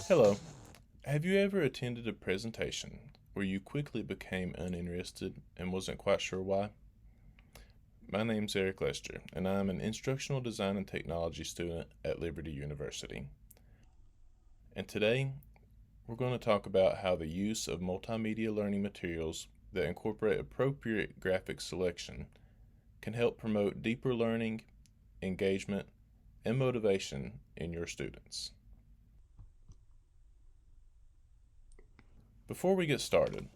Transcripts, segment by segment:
Hello. Have you ever attended a presentation where you quickly became uninterested and wasn't quite sure why? My name's Eric Lester, and I'm an instructional design and technology student at Liberty University. And today, we're going to talk about how the use of multimedia learning materials that incorporate appropriate graphic selection can help promote deeper learning, engagement, and motivation in your students. Before we get started,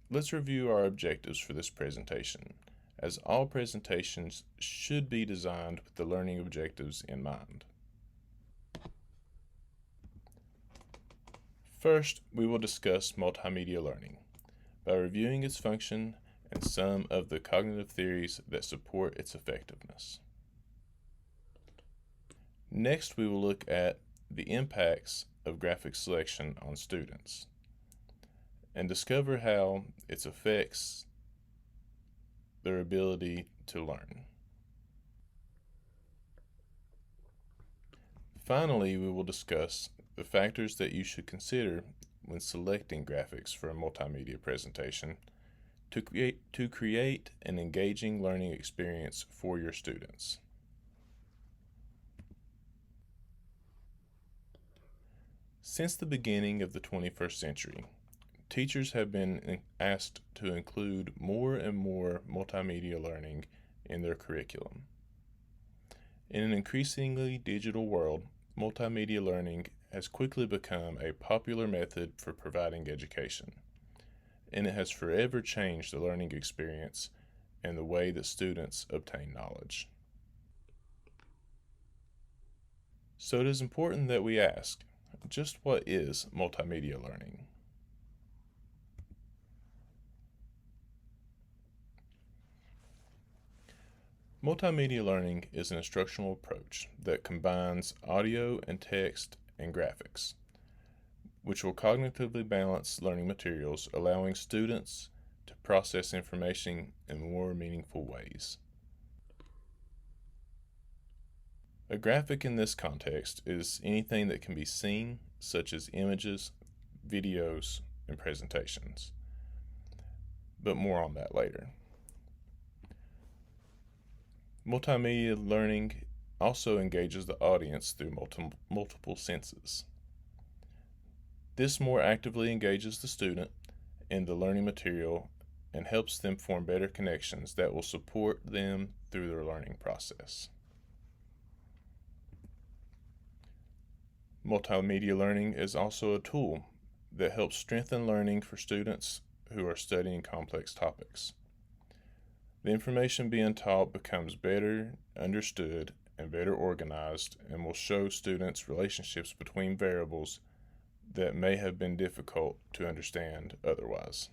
let's review our objectives for this presentation, as all presentations should be designed with the learning objectives in mind. First, we will discuss multimedia learning by reviewing its function and some of the cognitive theories that support its effectiveness. Next, we will look at the impacts of graphic selection on students and discover how it affects their ability to learn. Finally, we will discuss the factors that you should consider when selecting graphics for a multimedia presentation to create an engaging learning experience for your students. Since the beginning of the 21st century, teachers have been asked to include more and more multimedia learning in their curriculum. In an increasingly digital world, multimedia learning has quickly become a popular method for providing education, and it has forever changed the learning experience and the way that students obtain knowledge. So it is important that we ask, just what is multimedia learning? Multimedia learning is an instructional approach that combines audio and text and graphics, which will cognitively balance learning materials, allowing students to process information in more meaningful ways. A graphic in this context is anything that can be seen, such as images, videos, and presentations. But more on that later. Multimedia learning also engages the audience through multiple senses. This more actively engages the student in the learning material and helps them form better connections that will support them through their learning process. Multimedia learning is also a tool that helps strengthen learning for students who are studying complex topics. The information being taught becomes better understood and better organized and will show students relationships between variables that may have been difficult to understand otherwise.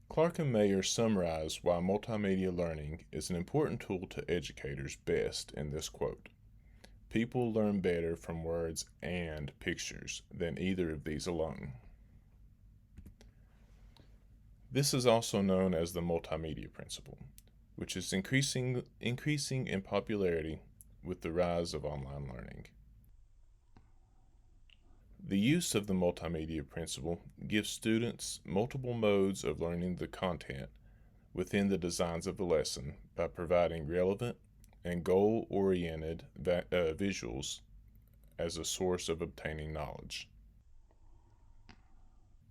Clark and Mayer summarize why multimedia learning is an important tool to educators best in this quote. People learn better from words and pictures than either of these alone. This is also known as the multimedia principle, which is increasing in popularity with the rise of online learning. The use of the multimedia principle gives students multiple modes of learning the content within the designs of the lesson by providing relevant and goal-oriented visuals as a source of obtaining knowledge.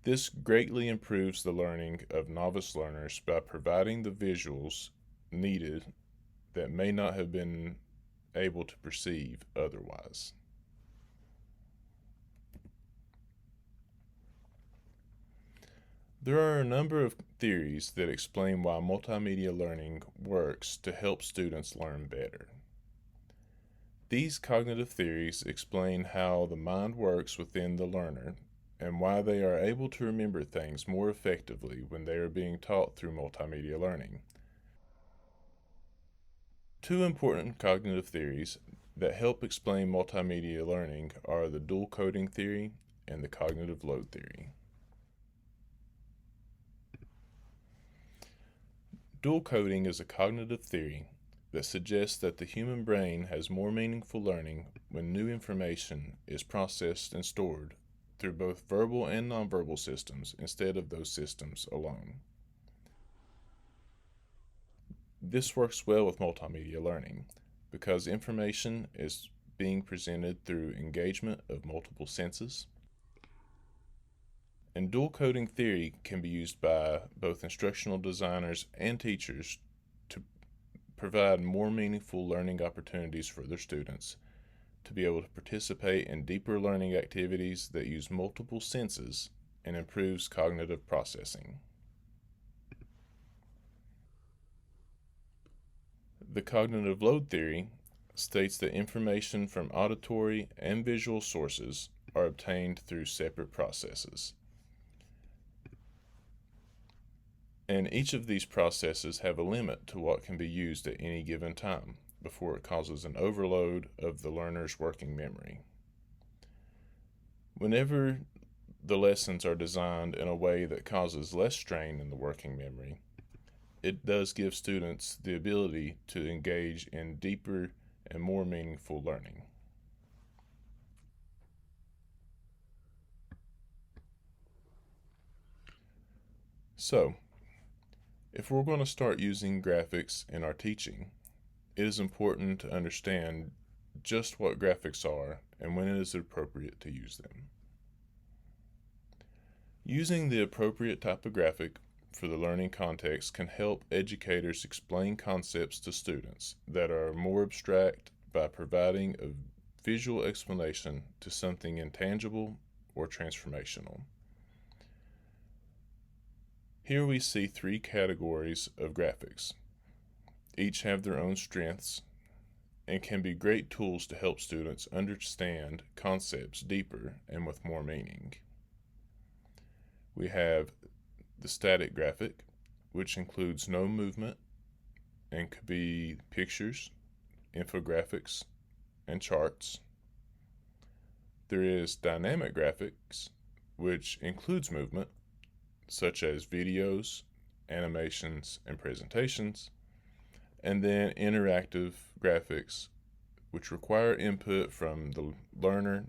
This greatly improves the learning of novice learners by providing the visuals needed that may not have been able to perceive otherwise. There are a number of theories that explain why multimedia learning works to help students learn better. These cognitive theories explain how the mind works within the learner and why they are able to remember things more effectively when they are being taught through multimedia learning. Two important cognitive theories that help explain multimedia learning are the dual coding theory and the cognitive load theory. Dual coding is a cognitive theory that suggests that the human brain has more meaningful learning when new information is processed and stored through both verbal and nonverbal systems instead of those systems alone. This works well with multimedia learning because information is being presented through engagement of multiple senses. And dual coding theory can be used by both instructional designers and teachers to provide more meaningful learning opportunities for their students to be able to participate in deeper learning activities that use multiple senses and improves cognitive processing. The cognitive load theory states that information from auditory and visual sources are obtained through separate processes. And each of these processes have a limit to what can be used at any given time before it causes an overload of the learner's working memory. Whenever the lessons are designed in a way that causes less strain in the working memory, it does give students the ability to engage in deeper and more meaningful learning. So, if we're going to start using graphics in our teaching, it is important to understand just what graphics are and when it is appropriate to use them. Using the appropriate type of graphic for the learning context can help educators explain concepts to students that are more abstract by providing a visual explanation to something intangible or transformational. Here we see three categories of graphics. Each have their own strengths and can be great tools to help students understand concepts deeper and with more meaning. We have the static graphic, which includes no movement and could be pictures, infographics, and charts. There is dynamic graphics, which includes movement, such as videos, animations, and presentations, and then interactive graphics, which require input from the learner,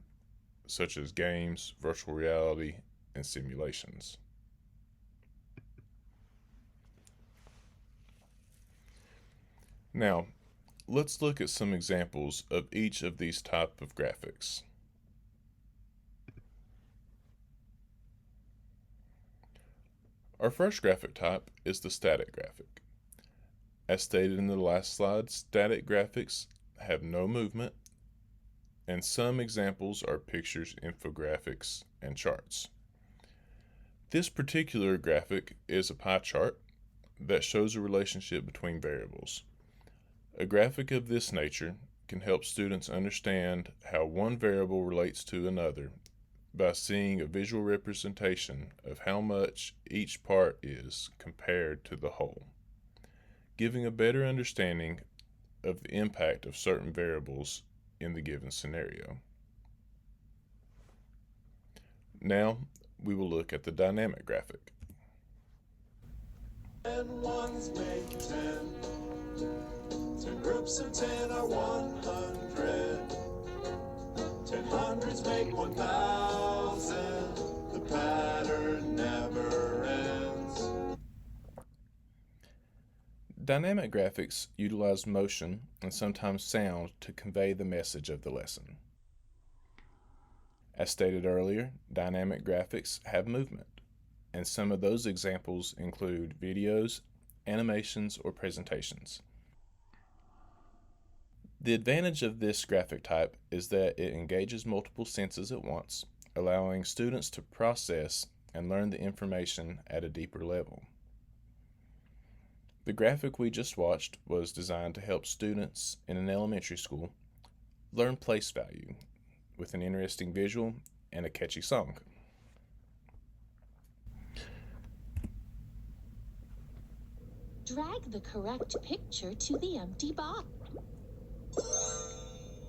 such as games, virtual reality, and simulations. Now, let's look at some examples of each of these type of graphics. Our first graphic type is the static graphic. As stated in the last slide, static graphics have no movement, and some examples are pictures, infographics, and charts. This particular graphic is a pie chart that shows a relationship between variables. A graphic of this nature can help students understand how one variable relates to another by seeing a visual representation of how much each part is compared to the whole, giving a better understanding of the impact of certain variables in the given scenario. Now, we will look at the dynamic graphic. And ones make 10. 10 groups of 10 are 100. 10 hundreds make 1,000. The pattern never ends. Dynamic graphics utilize motion and sometimes sound to convey the message of the lesson. As stated earlier, dynamic graphics have movement, and some of those examples include videos, animations, or presentations. The advantage of this graphic type is that it engages multiple senses at once, allowing students to process and learn the information at a deeper level. The graphic we just watched was designed to help students in an elementary school learn place value with an interesting visual and a catchy song. Drag the correct picture to the empty box.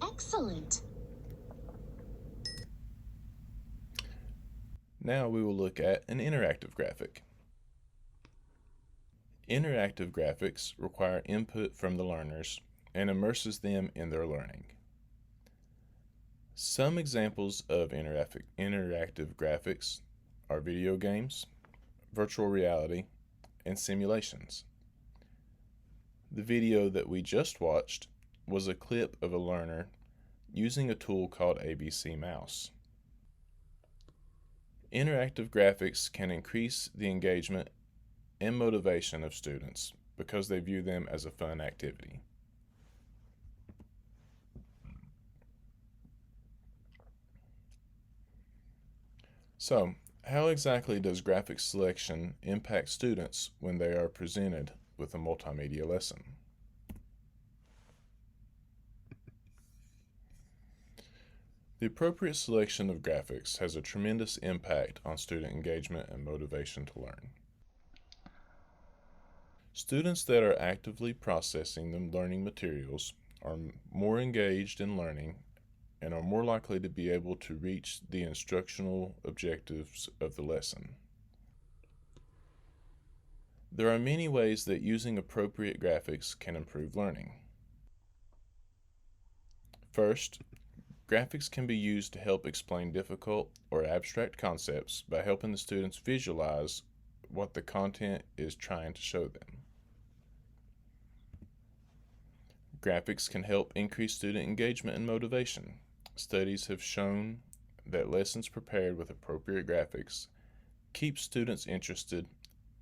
Excellent. Now we will look at an interactive graphic. Interactive graphics require input from the learners and immerses them in their learning. Some examples of interactive graphics are video games, virtual reality, and simulations. The video that we just watched was a clip of a learner using a tool called ABC Mouse. Interactive graphics can increase the engagement and motivation of students because they view them as a fun activity. So, how exactly does graphic selection impact students when they are presented with a multimedia lesson? The appropriate selection of graphics has a tremendous impact on student engagement and motivation to learn. Students that are actively processing the learning materials are more engaged in learning and are more likely to be able to reach the instructional objectives of the lesson. There are many ways that using appropriate graphics can improve learning. First, graphics can be used to help explain difficult or abstract concepts by helping the students visualize what the content is trying to show them. Graphics can help increase student engagement and motivation. Studies have shown that lessons prepared with appropriate graphics keep students interested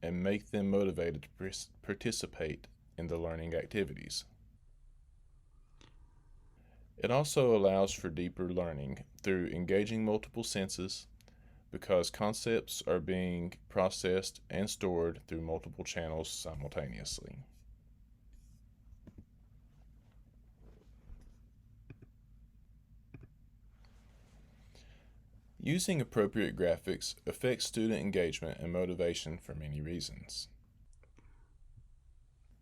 and make them motivated to participate in the learning activities. It also allows for deeper learning through engaging multiple senses because concepts are being processed and stored through multiple channels simultaneously. Using appropriate graphics affects student engagement and motivation for many reasons.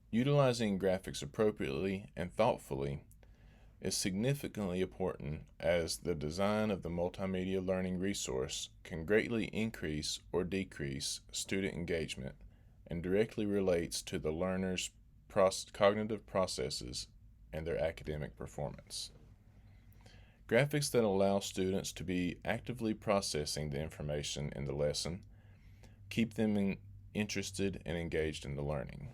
Utilizing graphics appropriately and thoughtfully is significantly important as the design of the multimedia learning resource can greatly increase or decrease student engagement and directly relates to the learner's cognitive processes and their academic performance. Graphics that allow students to be actively processing the information in the lesson keep them interested and engaged in the learning.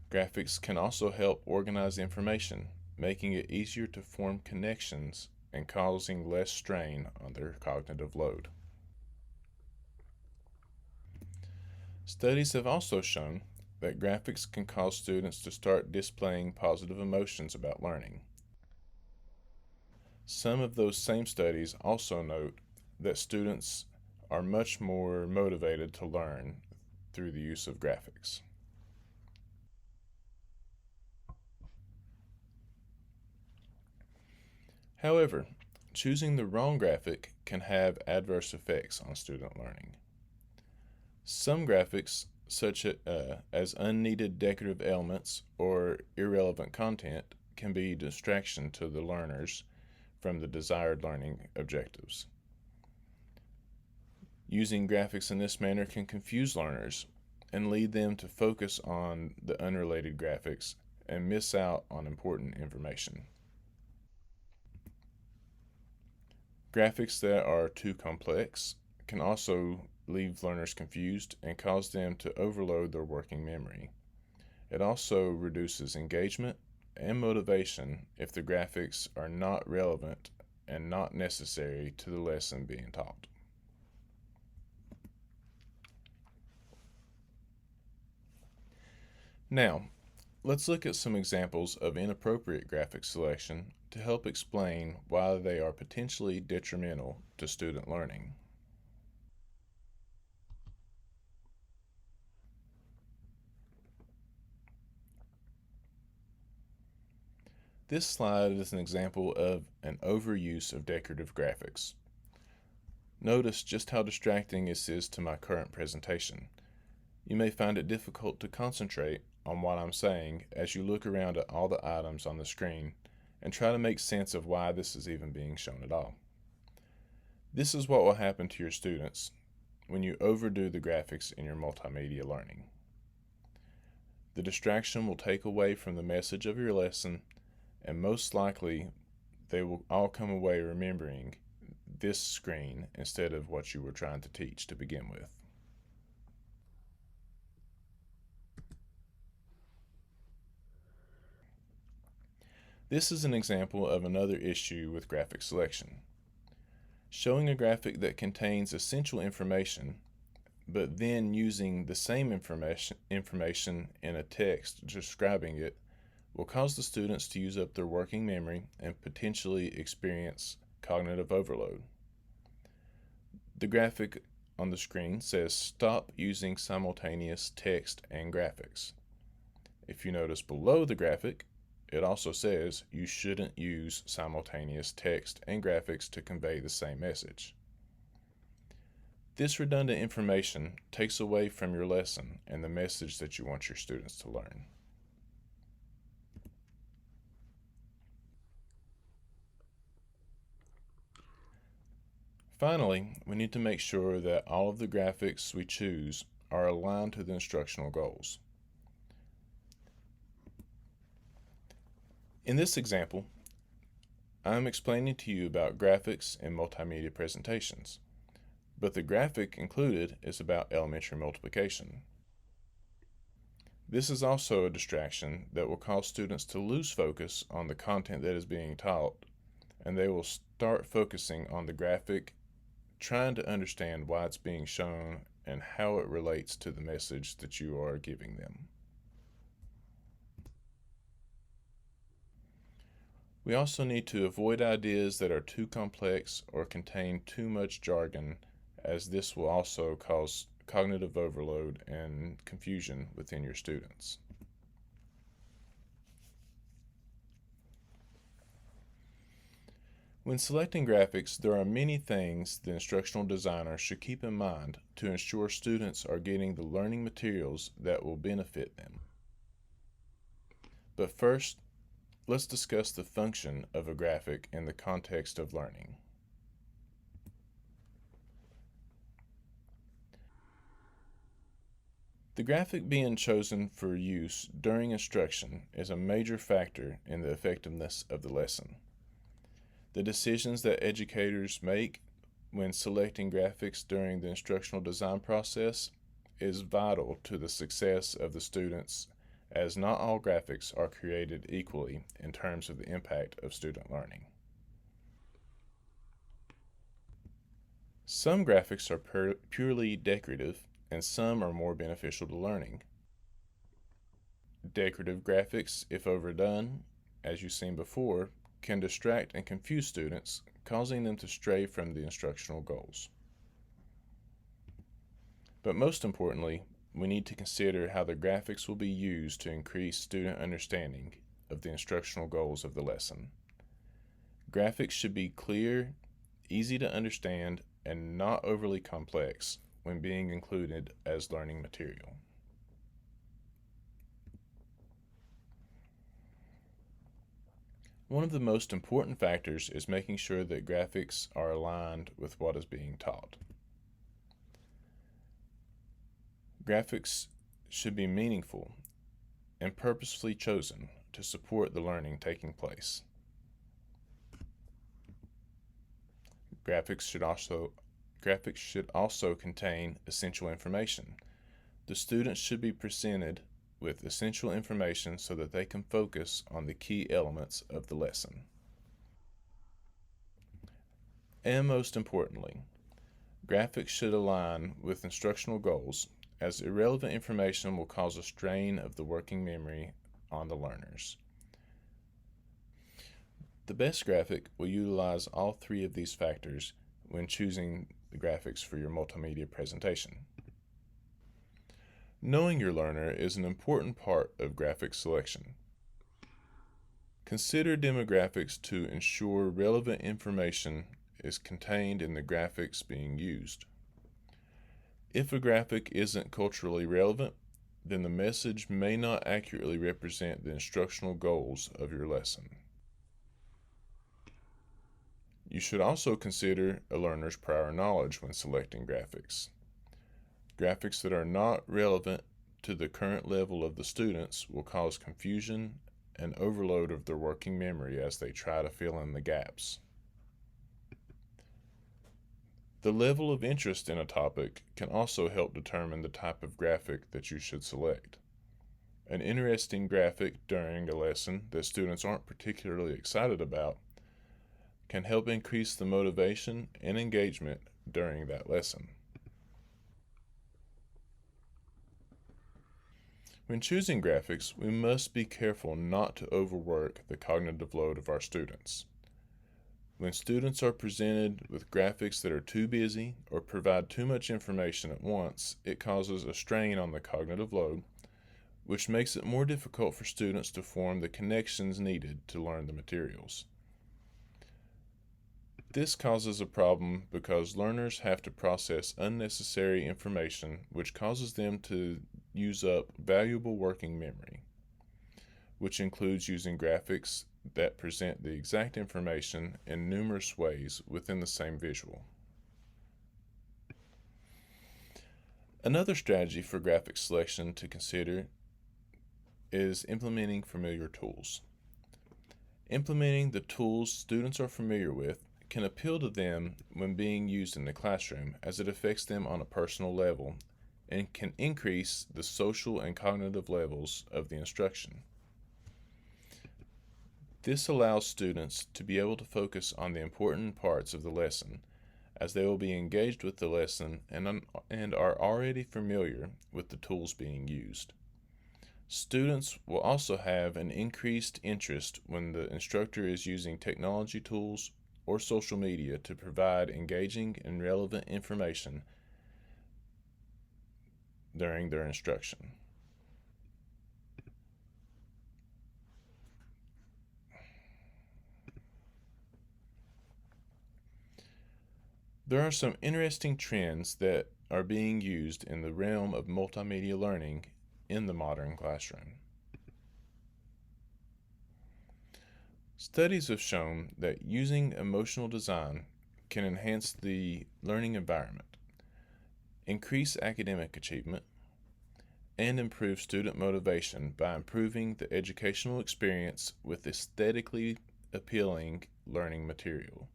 Graphics can also help organize information, making it easier to form connections and causing less strain on their cognitive load. Studies have also shown that graphics can cause students to start displaying positive emotions about learning. Some of those same studies also note that students are much more motivated to learn through the use of graphics. However, choosing the wrong graphic can have adverse effects on student learning. Some graphics, such as unneeded decorative elements or irrelevant content, can be a distraction to the learners from the desired learning objectives. Using graphics in this manner can confuse learners and lead them to focus on the unrelated graphics and miss out on important information. Graphics that are too complex can also leave learners confused and cause them to overload their working memory. It also reduces engagement and motivation if the graphics are not relevant and not necessary to the lesson being taught. Now, let's look at some examples of inappropriate graphic selection to help explain why they are potentially detrimental to student learning. This slide is an example of an overuse of decorative graphics. Notice just how distracting this is to my current presentation. You may find it difficult to concentrate on what I'm saying as you look around at all the items on the screen and try to make sense of why this is even being shown at all. This is what will happen to your students when you overdo the graphics in your multimedia learning. The distraction will take away from the message of your lesson, and most likely they will all come away remembering this screen instead of what you were trying to teach to begin with. This is an example of another issue with graphic selection. Showing a graphic that contains essential information, but then using the same information in a text describing it will cause the students to use up their working memory and potentially experience cognitive overload. The graphic on the screen says stop using simultaneous text and graphics. If you notice below the graphic, it also says you shouldn't use simultaneous text and graphics to convey the same message. This redundant information takes away from your lesson and the message that you want your students to learn. Finally, we need to make sure that all of the graphics we choose are aligned to the instructional goals. In this example, I'm explaining to you about graphics in multimedia presentations, but the graphic included is about elementary multiplication. This is also a distraction that will cause students to lose focus on the content that is being taught, and they will start focusing on the graphic, trying to understand why it's being shown and how it relates to the message that you are giving them. We also need to avoid ideas that are too complex or contain too much jargon, as this will also cause cognitive overload and confusion within your students. When selecting graphics, there are many things the instructional designer should keep in mind to ensure students are getting the learning materials that will benefit them. But first, let's discuss the function of a graphic in the context of learning. The graphic being chosen for use during instruction is a major factor in the effectiveness of the lesson. The decisions that educators make when selecting graphics during the instructional design process is vital to the success of the students, as not all graphics are created equally in terms of the impact of student learning. Some graphics are purely decorative, and some are more beneficial to learning. Decorative graphics, if overdone, as you've seen before, can distract and confuse students, causing them to stray from the instructional goals. But most importantly, we need to consider how the graphics will be used to increase student understanding of the instructional goals of the lesson. Graphics should be clear, easy to understand, and not overly complex when being included as learning material. One of the most important factors is making sure that graphics are aligned with what is being taught. Graphics should be meaningful and purposefully chosen to support the learning taking place. Graphics should also contain essential information. The students should be presented with essential information so that they can focus on the key elements of the lesson. And most importantly, graphics should align with instructional goals, as irrelevant information will cause a strain of the working memory on the learners. The best graphic will utilize all three of these factors when choosing the graphics for your multimedia presentation. Knowing your learner is an important part of graphic selection. Consider demographics to ensure relevant information is contained in the graphics being used. If a graphic isn't culturally relevant, then the message may not accurately represent the instructional goals of your lesson. You should also consider a learner's prior knowledge when selecting graphics. Graphics that are not relevant to the current level of the students will cause confusion and overload of their working memory as they try to fill in the gaps. The level of interest in a topic can also help determine the type of graphic that you should select. An interesting graphic during a lesson that students aren't particularly excited about can help increase the motivation and engagement during that lesson. When choosing graphics, we must be careful not to overwork the cognitive load of our students. When students are presented with graphics that are too busy or provide too much information at once, it causes a strain on the cognitive load, which makes it more difficult for students to form the connections needed to learn the materials. This causes a problem because learners have to process unnecessary information, which causes them to use up valuable working memory, which includes using graphics that present the exact information in numerous ways within the same visual. Another strategy for graphic selection to consider is implementing familiar tools. Implementing the tools students are familiar with can appeal to them when being used in the classroom, as it affects them on a personal level and can increase the social and cognitive levels of the instruction. This allows students to be able to focus on the important parts of the lesson, as they will be engaged with the lesson and are already familiar with the tools being used. Students will also have an increased interest when the instructor is using technology tools or social media to provide engaging and relevant information during their instruction. There are some interesting trends that are being used in the realm of multimedia learning in the modern classroom. Studies have shown that using emotional design can enhance the learning environment, increase academic achievement, and improve student motivation by improving the educational experience with aesthetically appealing learning material.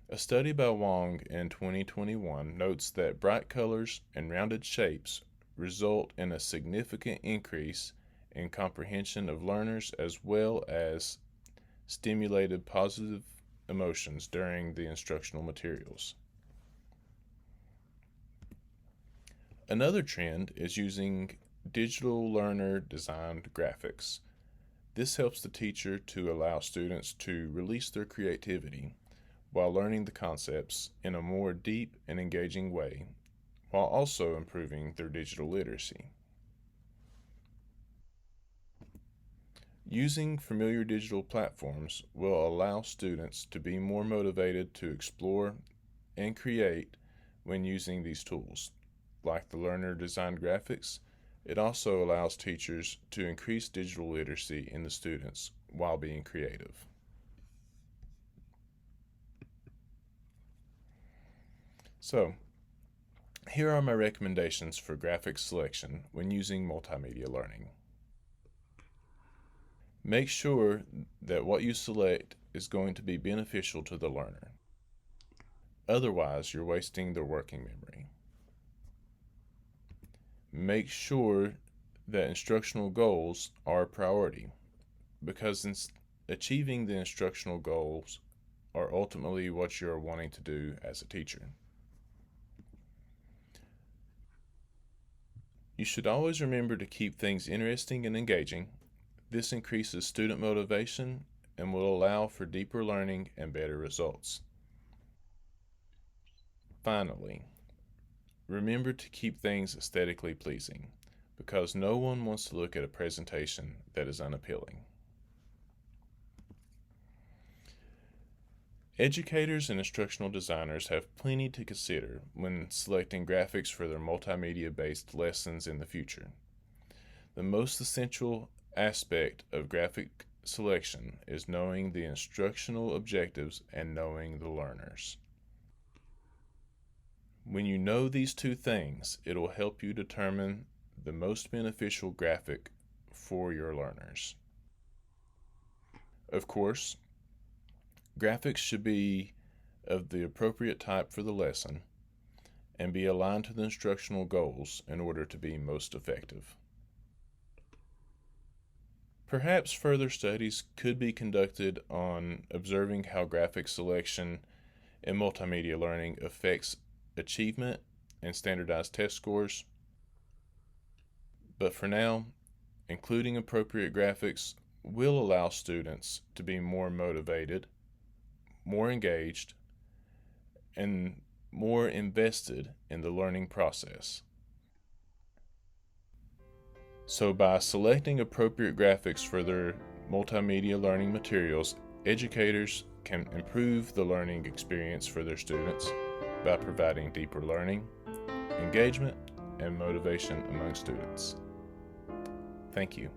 A study by Wong in 2021 notes that bright colors and rounded shapes result in a significant increase in comprehension of learners, as well as stimulated positive emotions during the instructional materials. Another trend is using digital learner designed graphics. This helps the teacher to allow students to release their creativity while learning the concepts in a more deep and engaging way, while also improving their digital literacy. Using familiar digital platforms will allow students to be more motivated to explore and create when using these tools. Like the learner designed graphics, it also allows teachers to increase digital literacy in the students while being creative. So, here are my recommendations for graphic selection when using multimedia learning. Make sure that what you select is going to be beneficial to the learner. Otherwise, you're wasting their working memory. Make sure that instructional goals are a priority, because achieving the instructional goals are ultimately what you're wanting to do as a teacher. You should always remember to keep things interesting and engaging. This increases student motivation and will allow for deeper learning and better results. Finally, remember to keep things aesthetically pleasing, because no one wants to look at a presentation that is unappealing. Educators and instructional designers have plenty to consider when selecting graphics for their multimedia-based lessons in the future. The most essential aspect of graphic selection is knowing the instructional objectives and knowing the learners. When you know these two things, it'll help you determine the most beneficial graphic for your learners. Of course, graphics should be of the appropriate type for the lesson and be aligned to the instructional goals in order to be most effective. Perhaps further studies could be conducted on observing how graphic selection in multimedia learning affects achievement and standardized test scores. But for now, including appropriate graphics will allow students to be more motivated, more engaged, and more invested in the learning process. So by selecting appropriate graphics for their multimedia learning materials, educators can improve the learning experience for their students by providing deeper learning, engagement, and motivation among students. Thank you.